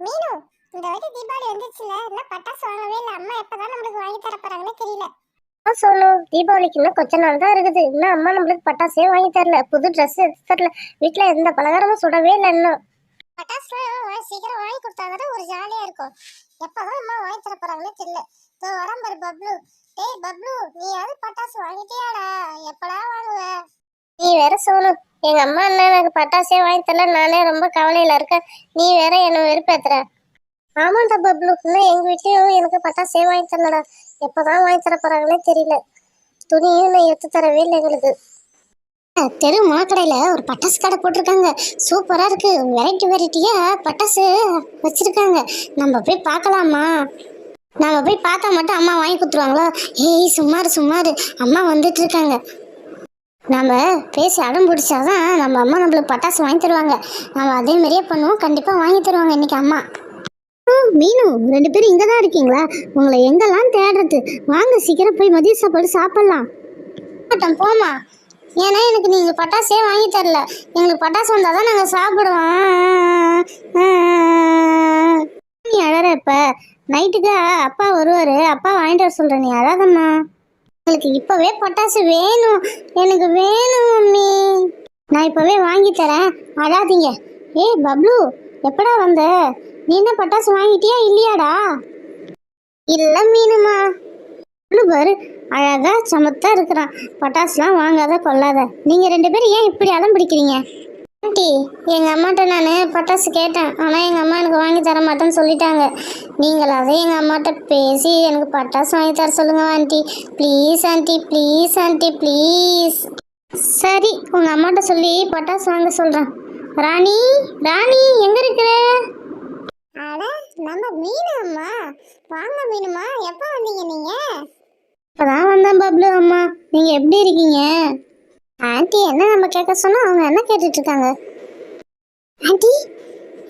மீனு, இந்த வாட்டி தீபாவளி வந்துச்சுல, இன்னும் பட்டாசு வாங்கவே இல்ல. அம்மா எப்பதான் நம்மளுக்கு வாங்கி தர போறாங்கன்னு தெரியல. சொல்லணும் தீபாவளிக்கு இன்னும் கொஞ்ச நாள் தான் இருக்குது. இன்னும் அம்மா நம்மளுக்கு பட்டாசே வாங்கி தரல, புது ட்ரெஸ் எடுத்து தரல, வீட்டுல எந்த பலகாரமும் சுடவே இல்லை இன்னும். பட்டாசுலாம் சீக்கிரம் வாங்கி கொடுத்தாதான் ஒரு ஜாலியா இருக்கும். எப்பதான் அம்மா வாங்கி தர போறாங்கன்னு தெரியல. இதோ வரேன் பாரு பப்ளு. டேய் பப்ளு, நீ யாரு பட்டாசு வாங்கிட்டியாடா? எப்படா வாங்குவ? நீ வேற சொல்லணும், எங்க அம்மா என்ன எனக்கு பட்டாசே வாங்கி தரல, நானே ரொம்ப கவலையில இருக்கேன். நீ வேற என்ன வெறுப்பேத்துற. ஆமாண்டா பப்ளு, இன்னும் எங்க வீட்லயும் எனக்கு பட்டாசே வாங்கி தரலடா. எப்பதான் வாங்கி தர போறாங்கன்னே தெரியல. துணியும் நான் எடுத்து தரவே இல்லை எங்களுக்கு. தெரு மாக்கடையில ஒரு பட்டாசு கடை போட்டிருக்காங்க, சூப்பரா இருக்கு. வெரைட்டி வெரைட்டியா பட்டாசு வச்சிருக்காங்க. நம்ம போய் பார்க்கலாமா? நம்ம போய் பார்த்தா மட்டும் அம்மா வாங்கி கொடுத்துருவாங்களோ? ஏய் சும்மாரு சும்மாரு, அம்மா வந்துட்டு இருக்காங்க. நம்ம பேசி அடம் பிடிச்சாதான் நம்ம அம்மா நம்மளுக்கு பட்டாசு வாங்கி தருவாங்க. நம்ம அதே மாதிரியே பண்ணுவோம், கண்டிப்பா வாங்கி தருவாங்க இன்னைக்கு அம்மா. மீனு, ரெண்டு பேரும் இங்க தான் இருக்கீங்களா? உங்களை எங்கெல்லாம் தேடுறது? வாங்க சீக்கிரம் போய் மதிய சாப்பாடு சாப்பிடலாம். போமா, ஏன்னா எனக்கு நீங்க பட்டாசே வாங்கி தரல. எங்களுக்கு பட்டாசு வந்தாதான் நாங்க சாப்பிடுவோம். நீ அழற, இப்ப நைட்டுக்கு அப்பா வருவாரு, அப்பா வாங்கிட்டு வர சொல்ற, நீ அழாதம்மா. எங்களுக்கு இப்பவே பட்டாசு வேணும், எனக்கு வேணும் மம்மி. நான் இப்பவே வாங்கி தரேன், அழாதீங்க. ஏய் பப்ளு, எப்படா வந்த? நீ என்ன பட்டாசு வாங்கிட்டியா இல்லையாடா? இல்ல மீனுமா. பாரு, அழகா சமத்தா இருக்கிறான். பட்டாசுலாம் வாங்காத கொள்ளாத. நீங்க ரெண்டு பேரும் ஏன் இப்படி அடம் பிடிக்கிறீங்க? ஆண்டி, எங்க அம்மாட்ட நான் பட்டாசு கேட்டேன், ஆனா எங்க அம்மா எனக்கு வாங்கி தர மாட்டேன்னு சொல்லிட்டாங்க. நீங்களாவே எங்க அம்மாட்ட பேசி எனக்கு பட்டாசு வாங்கி தர சொல்லுங்க aunty. Please aunty, please aunty, please. சரி, உங்க அம்மாட்ட சொல்லி பட்டாசு வாங்க சொல்றேன். ராணி, ராணி எங்க இருக்கிற? அட, நம்ம மீனு அம்மா. வாங்க மீனுமா, எப்ப வந்தீங்க நீங்க? இப்பதான் வந்தேன் பப்ளு அம்மா. நீங்க எப்படி இருக்கீங்க? ஆண்டி என்ன நம்ம கேட்க சொன்னா அவங்க என்ன கேட்டுட்டு இருக்காங்க? ஆண்டி,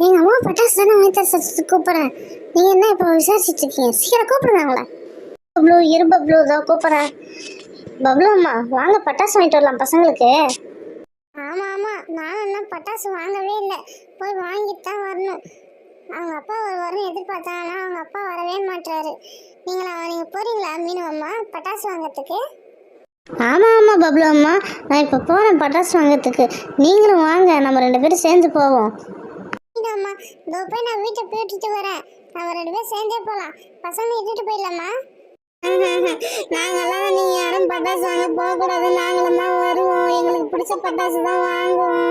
எங்க அம்மா பட்டாசு தானே வாங்கி தர கூப்பிடுறேன். நீங்க என்ன இப்போ விசாரிச்சுட்டு இருக்கீங்க? சீக்கிரம் கூப்பிடுங்க அவங்கள. பப்ளு இரு பப்ளு, தான் கூப்பிடுறேன். பப்ளு அம்மா வாங்க பட்டாசு வாங்கிட்டு வரலாம் பசங்களுக்கு. ஆமா ஆமா, நானும் இன்னும் பட்டாசு வாங்கவே இல்லை. போய் வாங்கிட்டு தான் வரணும். அவங்க அப்பா வருவாருன்னு எதிர்பார்த்தேன், ஆனால் அவங்க அப்பா வரவே மாட்டாரு. நீங்க போறீங்களா மீனு அம்மா பட்டாசு வாங்கறதுக்கு? ஆமா ஆமா பப்ளு அம்மா, நான் இப்போ போறேன் பட்டாசு வாங்கறதுக்கு. நீங்களும் வாங்க, நம்ம ரெண்டு பேரும் சேர்ந்து போவோம். மீனு அம்மா, இதோ போய் நான் வீட்டை போயிட்டு வரேன். நம்ம ரெண்டு பேரும் சேர்ந்தே போகலாம். பசங்க இட்டுட்டு போயிடலாமா? நாங்கெல்லாம் நீங்க யாரும் பட்டாசு வாங்க போகக்கூடாது, நாங்களும் தான் வருவோம். எங்களுக்கு பிடிச்ச பட்டாசு தான் வாங்குவோம்.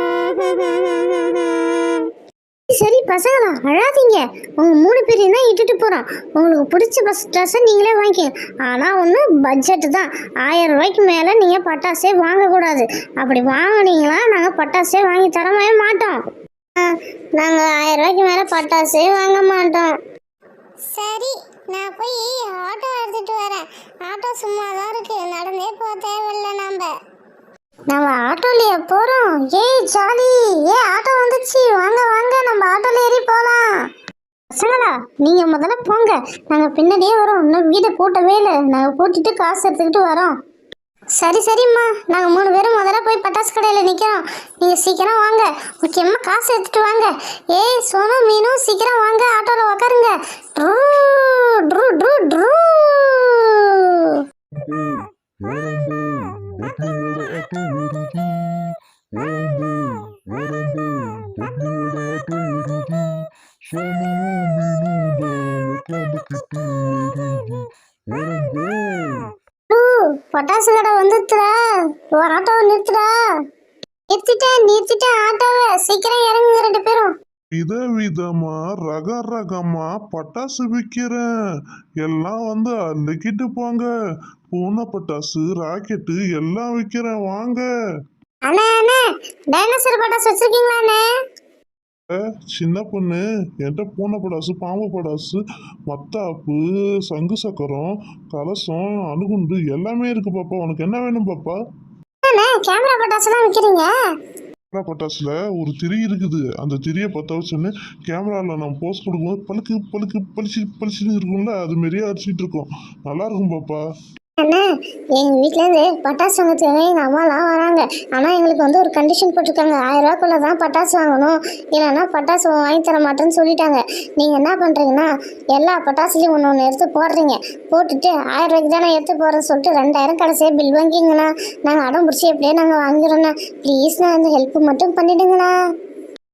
சரி பசங்களா, அழாதீங்க. உங்க 3 பேரையும் தான் இட்டுட்டு போறோம். உங்களுக்கு பிடிச்ச பட்டாசை நீங்களே வாங்கிக்கோங்க. ஆனா ஒன்று பட்ஜெட் தான். 1000 ரூபாய்க்கு மேல நீங்க பட்டாசே வாங்கக்கூடாது. அப்படி வாங்கினீங்களா நாங்க பட்டாசே வாங்கி தரவே மாட்டோம். நாங்க 1000 ரூபாய்க்கு மேல பட்டாசே வாங்க மாட்டோம். சரி, நான் போய் ஆட்டோ எடுத்துட்டு வரேன். ஆட்டோ சும்மா தான் இருக்கு, நடந்தே போக தேவையில்லை. நம்ம ஆட்டோலயே போறோம். ஏய் ஜாலி, ஆட்டோ வந்துச்சு, வாங்க வாங்க நம்ம ஆட்டோல ஏறி போலாம். பசங்களா நீங்க முதல்ல போங்க, நாங்க பின்னாடியே வரோம். இன்னும் வீடை பூட்டவே இல்லை, நாங்க பூட்டிட்டு காசு எடுத்துக்கிட்டு வரோம். சரி சரிம்மா, நாங்க 3 பேரும் முதல்ல போய் பட்டாசு கடையில நிக்கிறோம். நீங்க சீக்கிரம் வாங்க, முக்கியமா காசு எடுத்துட்டு வாங்க. ஏய் சோனு மீனு, சீக்கிரம் வாங்க, ஆட்டோல உக்காருங்க. True true true true. பட்டாசு கடை வந்துச்சுடா, ஆட்டோவை நிறுத்துடா. நிறுத்திட்டேன் ஆட்டோவை. சீக்கிரம் இறங்குங்க ரெண்டு பேரும். விதவிதமா ரகரகமா பட்டாசு விற்கிறேன், எல்லாம் வந்து அள்ளிக்கிட்டு போங்க. பூனை பட்டாசு, ராக்கெட்டு எல்லாம் விற்கிறேன், வாங்க. அண்ணே அண்ணே, டைனோசர் பட்டாசு வச்சிருக்கீங்களாண்ணே? சின்ன பொண்ணு, என்கிட்ட பூனை படாசு, பாம்பு படாசு, மத்தாப்பு, சங்கு சக்கரம், கலசம், அணுகுண்டு எல்லாமே இருக்கு பாப்பா. உனக்கு என்ன வேணும் பாப்பா? கேமரா பட்டாசு தான் விற்கிறீங்க? கேமரா பட்டாசுல ஒரு திரி இருக்குது, அந்த திரியை பற்ற வச்சுன்னு கேமராவில் நம்ம போஸ்ட் கொடுக்கும்போது பழுக்கு பழுக்கு பளிச்சு பளிச்சுன்னு இருக்கும்ல, அது மாரியே அடிச்சுட்டு இருக்கோம். நல்லா இருக்கும் பாப்பா. அண்ணா எங்கள் வீட்டிலேருந்து பட்டாசு வாங்கிறதுக்கு எங்கள் அம்மாலாம் வராங்க. ஆனால் எங்களுக்கு வந்து ஒரு கண்டிஷன் போட்டிருக்காங்க, 1000 ரூபாக்குள்ளே தான் பட்டாசு வாங்கணும், இல்லைன்னா பட்டாசு வாங்கி தர மாட்டேன்னு சொல்லிட்டாங்க. நீங்கள் என்ன பண்ணுறீங்கன்னா எல்லா பட்டாசுலையும் ஒன்று ஒன்று எடுத்து போடுறீங்க, போட்டுட்டு 1000 ரூபாய்க்கு தானே எடுத்து போடுறேன்னு சொல்லிட்டு 2000 கடைசியாக பில் வாங்கிங்கண்ணா. நாங்கள் அடம் பிடிச்சி எப்படியே நாங்கள் வாங்கிடுறோண்ணா. ப்ளீஸ்ண்ணா அந்த ஹெல்ப் மட்டும் பண்ணிவிடுங்களா.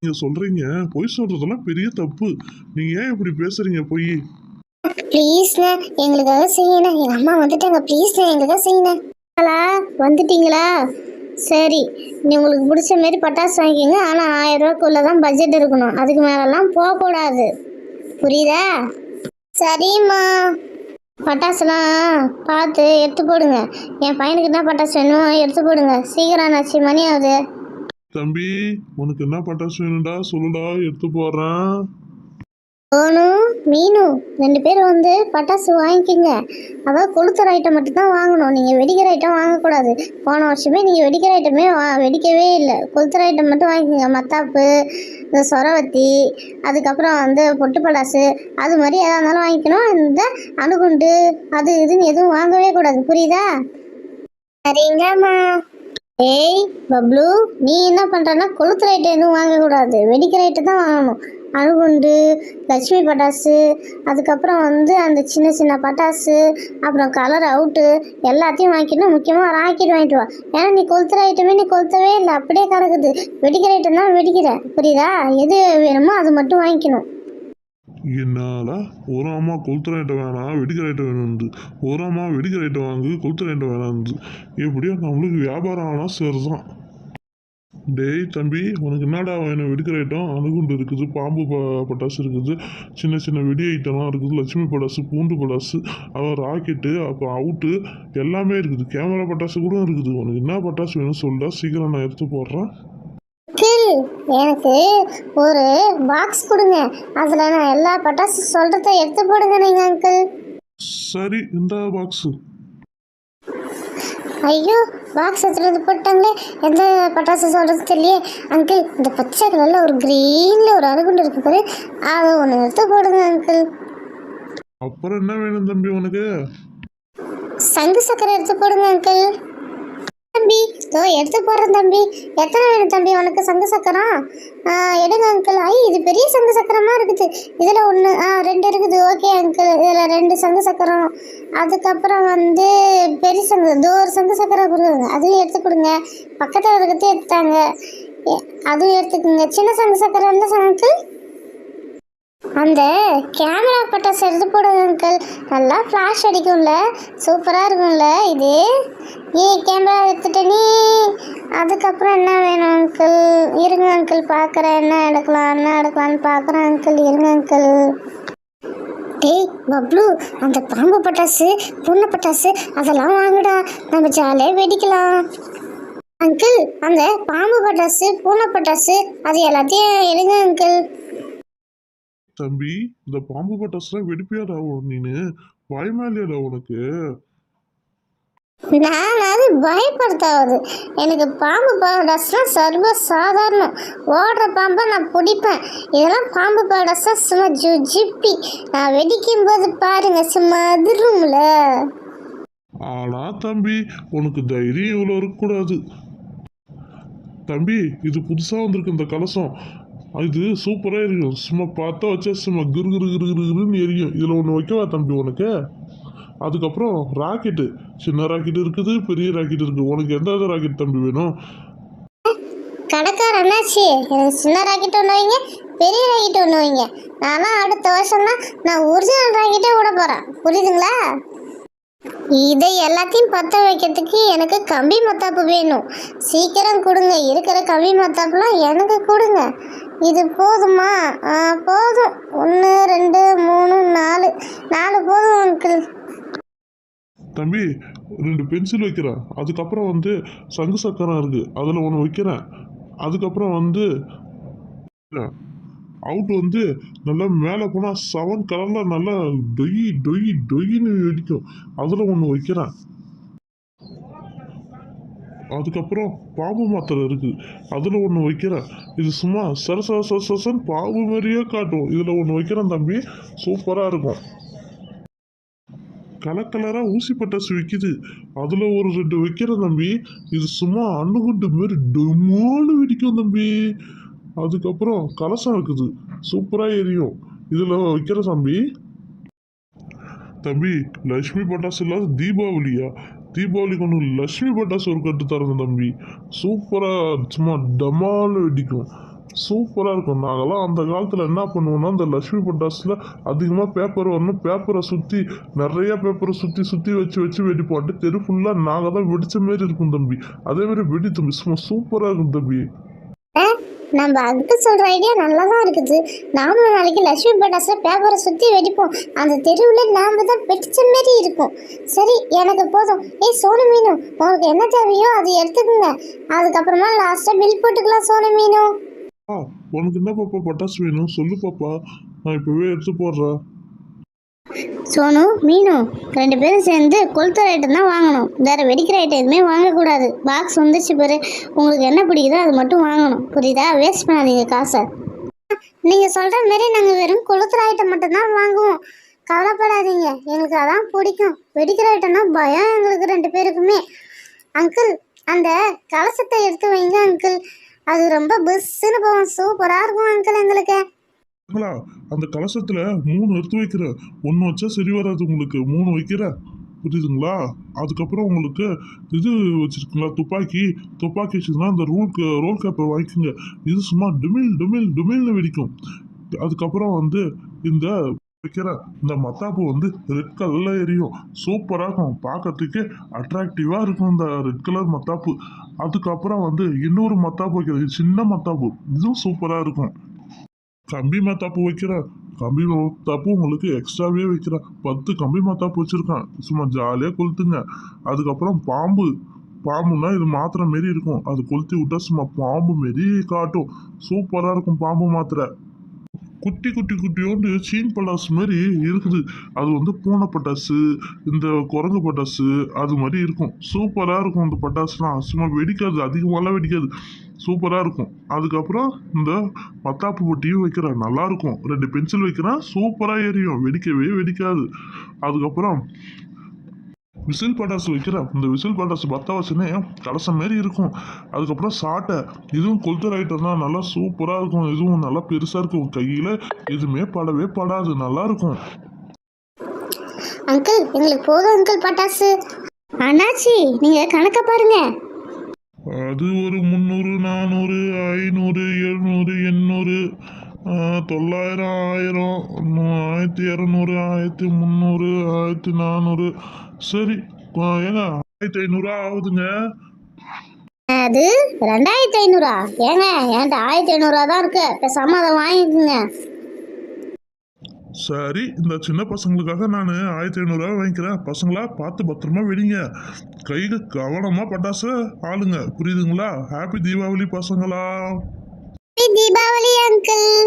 நீங்கள் சொல்கிறீங்க, பொய் சொல்கிறதெல்லாம் பெரிய தப்பு. நீங்கள் ஏன் இப்படி பேசுகிறீங்க பொய்? ப்ளீஸ்ண்ணா எங்களுக்காக செய்யண்ணா. எங்கள் அம்மா வந்துட்டாங்க, ப்ளீஸ்ண்ணா எங்களுக்காக செய்யண்ணா. வந்துட்டீங்களா? சரி, நீ உங்களுக்கு பிடிச்ச மாரி பட்டாசு வாங்கிக்கோங்க. ஆனால் 1000 ரூபாய்க்குள்ளே தான் பட்ஜெட் இருக்கணும், அதுக்கு மேலெல்லாம் போகக்கூடாது. புரியுதா? சரிம்மா. பட்டாசுலாம் பார்த்து எடுத்து போடுங்க. என் பையனுக்கு என்ன பட்டாசு வேணுமோ எடுத்து போடுங்க. சீக்கிரம் ஆச்சு, மணி ஆகுது. தம்பி, உனக்கு என்ன பட்டாசு வேணும்டா சொல்லுடா, எடுத்து போடுறேன். சோனு, மீனு 2 பேரும் வந்து பட்டாசு வாங்கிக்கிங்க. அதாவது கொளுத்துற ஐட்டம் மட்டும்தான் வாங்கணும், நீங்கள் வெடிக்கிற ஐட்டம் வாங்கக்கூடாது. போன வருஷமே நீங்கள் வெடிக்கிற ஐட்டமே வெடிக்கவே இல்லை. கொளுத்துற ஐட்டம் மட்டும் வாங்கிக்கோங்க. மத்தாப்பு, இந்த சொரவத்தி, அதுக்கப்புறம் வந்து பொட்டு பட்டாசு, அது மாதிரி எதாக இருந்தாலும் வாங்கிக்கணும். இந்த அணுகுண்டு அது இதுன்னு எதுவும் வாங்கவே கூடாது. புரியுதா? சரிங்கம்மா. ஏய் பப்ளு, நீ என்ன பண்ணுறன்னா கொளுத்துற ஐட்டம் எதுவும் வாங்கக்கூடாது, வெடிக்கிற ஐட்டம் தான் வாங்கணும். அணுகுண்டு, லட்சுமி பட்டாசு, அதுக்கப்புறம் வந்து அந்த சின்ன சின்ன பட்டாசு, அப்புறம் கலர் அவுட்டு எல்லாத்தையும் வாங்கிக்கணும். முக்கியமாக ராக்கெட் வாங்கிட்டு வா. ஏன்னா நீ கொளுத்துற ஐட்டமே நீ கொளுத்தவே இல்லை, அப்படியே கிடக்குது. வெடிக்கிற ஐட்டம் தான் வெடிக்கிற. புரியுதா? எது வேணுமோ அது மட்டும் வாங்கிக்கணும். என்னால ஒரு அம்மா கொளுத்துற ஐட்டம் வேணாம் வெடிக்கிற ஐட்டம் வேணும்னு, ஒரு அம்மா வெடிக்கிற ஐட்டம் வாங்கு கொளுத்துற ஐட்டம் வேணாம்னு. எப்படியோ நம்மளுக்கு வியாபாரம் ஆனால் சரிதான். டேய் தம்பி, உனக்கு என்னடா வேணும்? வெடிக்கிற ஐட்டம் அணுகுண்டு இருக்குது, பாம்பு பட்டாசு இருக்குது, சின்ன சின்ன வெடி ஐட்டம்லாம் இருக்குது, லட்சுமி பட்டாசு, பூண்டு பட்டாசு, அப்புறம் ராக்கெட்டு, அப்புறம் அவுட்டு எல்லாமே இருக்குது. கேமரா பட்டாசு கூட இருக்குது. உனக்கு என்ன பட்டாசு வேணும் சொல்லிட்டா சீக்கிரம் நான் எடுத்து போடுறேன். எனக்கு ஒரு பாக்ஸ் கொடுங்க, அதில் நான் எல்லா பட்டாசு சொல்கிறத எடுத்து போடுங்க நீங்கள் அங்கிள். சரி, இந்த பாக்ஸு. ஐயோ, பாக்ஸ் எடுத்துகிட்டு போட்டாங்களே, எந்த பட்டாசு சொல்கிறது தெரியலையே. அங்கிள், இந்த பச்சை கலரில் ஒரு க்ரீனில் ஒரு அணுகுண்டு இருக்கு பாரு, அதை ஒன்று எடுத்து போடுங்க அங்கிள். அப்புறம் என்ன வேணும் தம்பி உனக்கு? சங்கு சக்கரை எடுத்து போடுங்க அங்கிள். தம்பி, இதோ எடுத்து போடுறேன் தம்பி. எத்தனை வேணும் தம்பி உனக்கு சங்கு சக்கரம்? எடுங்க அங்கிள். இது பெரிய சங்கு சக்கரமாக இருக்குது. இதில் 1 2 இருக்குது. ஓகே அங்கிள், இதில் 2 சங்கு சக்கரம். அதுக்கப்புறம் வந்து பெரிய சங்கு, இதோ ஒரு சங்கு சக்கரம் கொடுங்க, அதுவும் எடுத்து கொடுங்க. பக்கத்தில் இருக்கிறதே எடுத்தாங்க, அதுவும் எடுத்துக்கோங்க. சின்ன சங்கு சக்கரம் எந்த அங்கிள்? அந்த கேமரா பட்டாசு எடுத்து போடுங்க அங்கிள், நல்லா ஃப்ளாஷ் அடிக்கும்ல, சூப்பராக இருக்கும்ல இது. கேமரா எடுத்துட்ட நீ. அதுக்கப்புறம் என்ன வேணும் அங்கிள்? இருங்க அங்கிள், பார்க்குறேன் என்ன எடுக்கலான்னு பார்க்குறேன் அங்கிள், இருங்க அங்கிள். டேய் பப்ளு, அந்த பாம்பு பட்டாசு, பூனை பட்டாசு அதெல்லாம் வாங்குடா, நம்ம ஜாலியாக வெடிக்கலாம். அங்கிள், அந்த பாம்பு பட்டாசு, பூனை பட்டாசு அது எல்லாத்தையும் எடுங்க அங்கிள். தம்பி, இந்த பாம்பு பட்டாசுலாம் வெடிப்பியாடா நீனு? பயமா இல்லையாடா உனக்கு? நான் அது பயப்படுத்தாவது. எனக்கு பாம்பு படாசுலாம் சர்வ சாதாரணம். ஓடுற பாம்பை நான் பிடிப்பேன். இதெல்லாம் பாம்பு படாசா சும்மா ஜிப்பி. நான் வெடிக்கும் போது பாருங்க, சும்மா அதிரும்ல. ஆனா தம்பி, உனக்கு தைரியம் இவ்வளோ இருக்கக்கூடாது. தம்பி, இது புதுசாக வந்திருக்கு இந்த கலசம். இது சூப்பராக இருக்கும். சும்மா பார்த்தா வச்சா சும்மா குருன்னு எரியும். இதில் ஒன்று வைக்கவா தம்பி உனக்கு? அதுக்கப்புறம் ராக்கெட்டு, சின்ன ராக்கெட் இருக்குது, பெரிய ராக்கெட் இருக்குது. உனக்கு எந்த ராக்கெட் தம்பி வேணும்? கடைக்கார அண்ணாச்சி, எனக்கு சின்ன ராக்கெட் ஒன்று வைங்க, பெரிய ராக்கெட் ஒன்று வைங்க. நானும் அடுத்த வருஷம்னா நான் ஒரிஜினல் ராக்கெட்டே விட போகிறேன். புரியுதுங்களா? இதை எல்லாத்தையும் பற்ற வைக்கிறதுக்கு எனக்கு கம்பி மத்தாப்பு வேணும். சீக்கிரம் கொடுங்க. இருக்கிற கம்பி மத்தாப்புலாம் எனக்கு கொடுங்க. இது போதுமா? போதும். 1 2 3 4 போதும் அங்கிள். தம்பி, 2 பென்சில் வைக்கிறேன். அதுக்கப்புறம் வந்து சங்கு சக்கரம் இருக்குது, அதில் ஒன்று வைக்கிறேன். அதுக்கப்புறம் வந்து அவுட் வந்து நல்லா மேலே போனால் 7 கலரில் நல்லா டொய்ன்னு வெடிக்கும், அதில் ஒன்று வைக்கிறேன். அதுக்கப்புறம் பாம்பு மாத்திரை இருக்குது, அதில் ஒன்று வைக்கிறேன். இது சும்மா சரசன் பாம்பு மாதிரியே காட்டும், இதில் ஒன்று வைக்கிறேன் தம்பி. சூப்பராக இருக்கும். கலர் கலராக ஊசி பட்டாசு விற்கிது. அதில் ஒரு 2 வைக்கிறேன் தம்பி. இது சும்மா அணுகுண்டு மாரி டமால்னு வெடிக்கும் தம்பி. அதுக்கப்புறம் கலசம் இருக்குது, சூப்பராக எரியும். இதில் வைக்கிற தம்பி. தம்பி லட்சுமி பட்டாசு இல்லாத தீபாவளியா? தீபாவளிக்கு ஒன்று லட்சுமி பட்டாசு ஒரு கட்டு தரங்க தம்பி. சூப்பராக சும்மா டமால்னு வெடிக்கும், சூப்பராக இருக்கும். நாங்கள்லாம் அந்த காலத்தில் என்ன பண்ணுவோம்னா, அந்த லட்சுமி பட்டாசில் அதிகமாக பேப்பர் வரணும், பேப்பரை சுற்றி நிறையா பேப்பரை சுற்றி சுற்றி வச்சு வச்சு வெடிப்போம். தெரு ஃபுல்லாக நாங்கள் தான் வெடித்த மாரி இருக்கும் தம்பி. அதேமாரி வெடி தம்பி, சும்மா சூப்பராக இருக்கும் தம்பி. நம்ம அதுக்கு சொல்ற ஐடியா நல்லா தான் இருக்குது. நாமளும் நாளைக்கு லட்சுமி பட்டாசுல பேப்பரை சுத்தி வெடிப்போம். அந்த தெருவில் நாம தான் வெடிச்ச மாரி இருக்கும். சரி, எனக்கு போதும். சோனு மீனு, உங்களுக்கு என்ன தேவையோ அது எடுத்துக்கோங்க. அதுக்கப்புறமா லாஸ்டா பில் போட்டுக்கலாம் சோனு மீனு. உனக்கு என்ன பாப்பா பட்டாசு வேணும் சொல்லு பாப்பா, நான் இப்போவே எடுத்து போடுறேன். சோனு மீனு 2 பேரும் சேர்ந்து கொளுத்துற ஐட்டம் தான் வாங்கணும். வேற வெடிக்கிற ஐட்டம் எதுவுமே வாங்கக்கூடாது. பாக்ஸ் வந்துச்சு பாரு, உங்களுக்கு என்ன பிடிக்குதோ அது மட்டும் வாங்கணும். புரியுதா? வேஸ்ட் பண்ணாதீங்க காசை. நீங்க சொல்ற மாதிரி நாங்க வெறும் கொளுத்துற ஐட்டம் மட்டும் தான் வாங்குவோம். கவலைப்படாதீங்க, எங்களுக்கு அதான் பிடிக்கும். வெடிக்கிற ஐட்டம்னா பயம் எங்களுக்கு 2 பேருக்குமே. அங்கிள், அந்த கலசத்தை எடுத்து வைங்க அங்கிள். அது ரொம்ப புஷ்ஷுன்னு போகும், சூப்பரா இருக்கும் அங்கிள் எங்களுக்கு. அந்த கலசத்தில் 3 எடுத்து வைக்கிறேன். 1 வச்சா சரி வராது, உங்களுக்கு 3 வைக்கிறேன், புரியுதுங்களா? அதுக்கப்புறம் உங்களுக்கு இது வச்சுருக்குங்களா, துப்பாக்கி வச்சுருந்தா அந்த ரோல் கேப்பை வாங்கிக்கோங்க. இது சும்மா டுமில் டுமில் டுமில்னு வெடிக்கும். அதுக்கப்புறம் வந்து இந்த வைக்கிற இந்த மத்தாப்பு வந்து ரெட் கலரில் எரியும், சூப்பராக இருக்கும், பார்க்கறதுக்கே அட்ராக்டிவாக இருக்கும் இந்த ரெட் கலர் மத்தாப்பு. அதுக்கப்புறம் வந்து இன்னொரு மத்தாப்பு வைக்கிறது, சின்ன மத்தாப்பு, இதுவும் சூப்பராக இருக்கும். கம்பி மத்தாப்பு வைக்கிறேன். கம்பி மத்தாப்பு உங்களுக்கு எக்ஸ்ட்ராவே வைக்கிறேன். 10 கம்பி மத்தாப்பு வச்சுருக்கேன், சும்மா ஜாலியாக கொளுத்துங்க. அதுக்கப்புறம் பாம்புன்னா இது மாத்திரை மாரி இருக்கும், அது கொளுத்தி விட்டா சும்மா பாம்பு மாரி காட்டும், சூப்பராக இருக்கும் பாம்பு மாத்திரை. குட்டி குட்டி குட்டியோண்டு சீன் பட்டாசு மாதிரி இருக்குது. அது வந்து பூனை பட்டாசு, இந்த குரங்கு பட்டாசு அது மாதிரி இருக்கும், சூப்பராக இருக்கும். இந்த பட்டாசுலாம் சும்மா வெடிக்காது, அதிகமாகலாம் வெடிக்காது, சூப்பராக இருக்கும். அதுக்கப்புறம் இந்த மத்தாப்பு பொட்டியும் வைக்கிறேன், நல்லாயிருக்கும். 2 பென்சில் வைக்கிறேன், சூப்பராக எரியும், வெடிக்கவே வெடிக்காது. அதுக்கப்புறம் விசில் பட்டாசு வைக்கிறேன். இந்த விசில் பட்டாசு பற்ற வச்சுனே கலசம் மாரி இருக்கும். அதுக்கப்புறம் சாட்டை, இதுவும் கொளுத்துற ஐட்டம் தான், நல்லா சூப்பராக இருக்கும். இதுவும் நல்லா பெருசாக இருக்கும், கையில் எதுவுமே படவே படாது, நல்லாயிருக்கும். அங்கிள், எங்களுக்கு போதும் அங்கிள் பட்டாசு. அண்ணாச்சி, நீங்க கணக்க பாருங்க. அது ஒரு 300 400 500 700 800 900 1000 1200 1300 1400. சரி, ஏங்க 1500 ஆகுதுங்க. அது 2500. ஏங்க, என்கிட்ட 1500 தான் இருக்கு, பேசாம அதை வாங்கிக்கோங்க. சரி, இந்த சின்ன பசங்களுக்காக நான் 1500 வாங்கிக்கிறேன். பசங்களா பார்த்து பத்திரமா வெடிங்க, கையில் கவனமாக பட்டாசு ஆளுங்க, புரியுதுங்களா? ஹாப்பி தீபாவளி பசங்களா. தீபாவளி அங்கிள்.